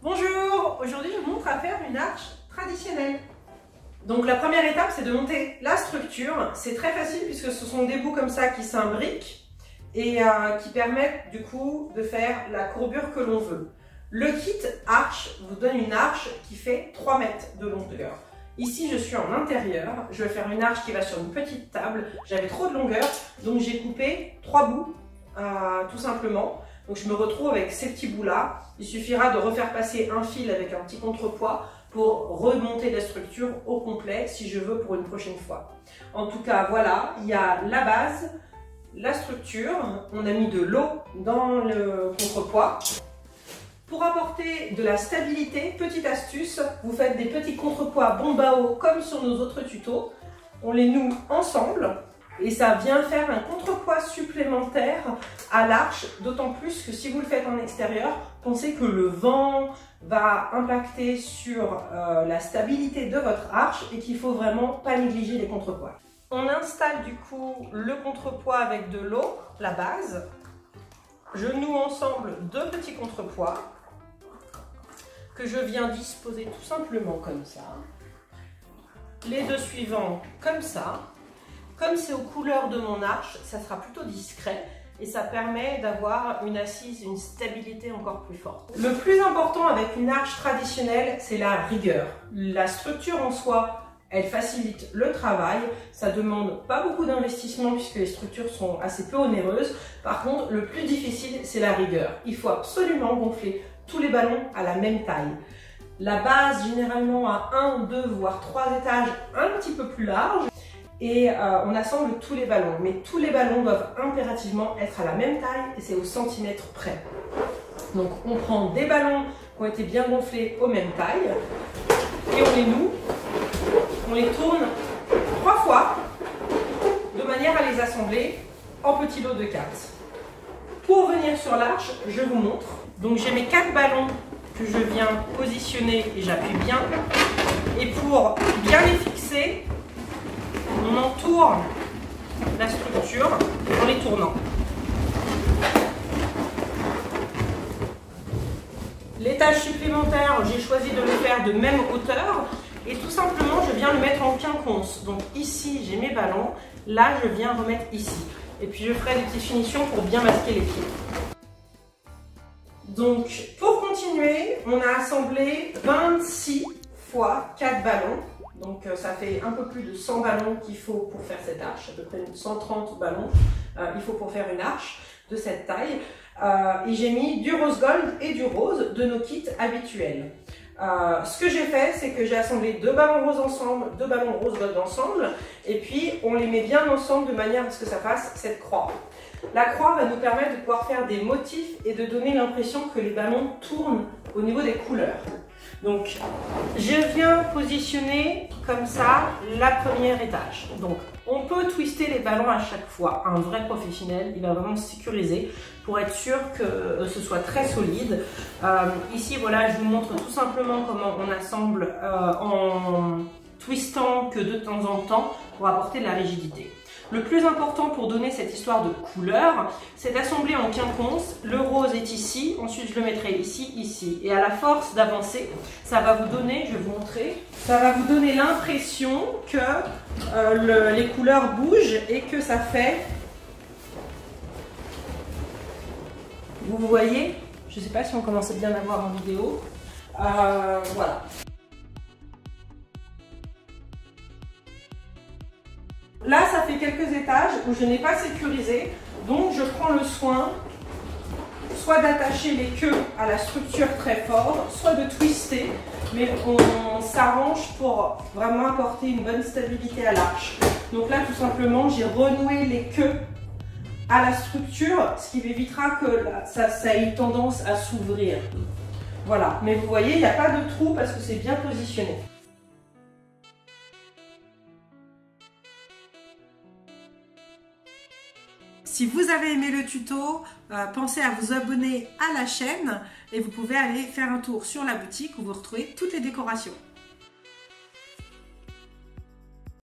Bonjour, aujourd'hui je vous montre à faire une arche traditionnelle. Donc la première étape c'est de monter la structure. C'est très facile puisque ce sont des bouts comme ça qui s'imbriquent et qui permettent du coup de faire la courbure que l'on veut. Le kit arche vous donne une arche qui fait 3 mètres de longueur. Ici je suis en intérieur, je vais faire une arche qui va sur une petite table. J'avais trop de longueur donc j'ai coupé 3 bouts tout simplement. Donc je me retrouve avec ces petits bouts là. Il suffira de refaire passer un fil avec un petit contrepoids pour remonter la structure au complet si je veux pour une prochaine fois. En tout cas voilà, il y a la base, la structure, on a mis de l'eau dans le contrepoids. Pour apporter de la stabilité, petite astuce, vous faites des petits contrepoids bombao comme sur nos autres tutos. On les noue ensemble et ça vient faire un contrepoids supplémentaire à l'arche, d'autant plus que si vous le faites en extérieur, pensez que le vent va impacter sur la stabilité de votre arche et qu'il ne faut vraiment pas négliger les contrepoids. On installe du coup le contrepoids avec de l'eau, la base. Je noue ensemble 2 petits contrepoids que je viens disposer tout simplement comme ça. Les 2 suivants comme ça. Comme c'est aux couleurs de mon arche, ça sera plutôt discret et ça permet d'avoir une assise, une stabilité encore plus forte. Le plus important avec une arche traditionnelle, c'est la rigueur. La structure en soi, elle facilite le travail. Ça demande pas beaucoup d'investissement puisque les structures sont assez peu onéreuses. Par contre, le plus difficile, c'est la rigueur. Il faut absolument gonfler tous les ballons à la même taille. La base, généralement, à 1, 2, voire 3 étages un petit peu plus large. Et on assemble tous les ballons, mais tous les ballons doivent impérativement être à la même taille et c'est au centimètre près. Donc on prend des ballons qui ont été bien gonflés aux mêmes tailles et on les noue, on les tourne 3 fois de manière à les assembler en petits lots de 4. Pour venir sur l'arche, je vous montre. Donc j'ai mes 4 ballons que je viens positionner et j'appuie bien. Et pour bien les fixer, on entoure la structure en les tournant. L'étage supplémentaire, j'ai choisi de le faire de même hauteur et tout simplement je viens le mettre en quinconce. Donc ici j'ai mes ballons, là je viens remettre ici. Et puis je ferai des petites finitions pour bien masquer les pieds. Donc pour continuer, on a assemblé 26 fois 4 ballons. Donc ça fait un peu plus de 100 ballons qu'il faut pour faire cette arche, à peu près 130 ballons il faut pour faire une arche de cette taille. Et j'ai mis du rose gold et du rose de nos kits habituels. Ce que j'ai fait, c'est que j'ai assemblé 2 ballons roses ensemble, 2 ballons rose gold ensemble, et puis on les met bien ensemble de manière à ce que ça fasse cette croix. La croix va nous permettre de pouvoir faire des motifs et de donner l'impression que les ballons tournent au niveau des couleurs. Donc, je viens positionner comme ça la première étage. Donc, on peut twister les ballons à chaque fois. Un vrai professionnel, il va vraiment sécuriser pour être sûr que ce soit très solide. Ici, voilà, je vous montre tout simplement comment on assemble en twistant que de temps en temps pour apporter de la rigidité. Le plus important pour donner cette histoire de couleur, c'est d'assembler en quinconce. Le rose est ici, ensuite je le mettrai ici, ici. Et à la force d'avancer, ça va vous donner, je vais vous montrer, ça va vous donner l'impression que les couleurs bougent et que ça fait... Vous voyez? Je ne sais pas si on commence à bien à voir en vidéo. Voilà. Là, ça fait quelques étages où je n'ai pas sécurisé, donc je prends le soin soit d'attacher les queues à la structure très fort, soit de twister, mais on s'arrange pour vraiment apporter une bonne stabilité à l'arche. Donc là, tout simplement, j'ai renoué les queues à la structure, ce qui évitera que ça ait tendance à s'ouvrir. Voilà, mais vous voyez, il n'y a pas de trou parce que c'est bien positionné. Si vous avez aimé le tuto, pensez à vous abonner à la chaîne et vous pouvez aller faire un tour sur la boutique où vous retrouvez toutes les décorations.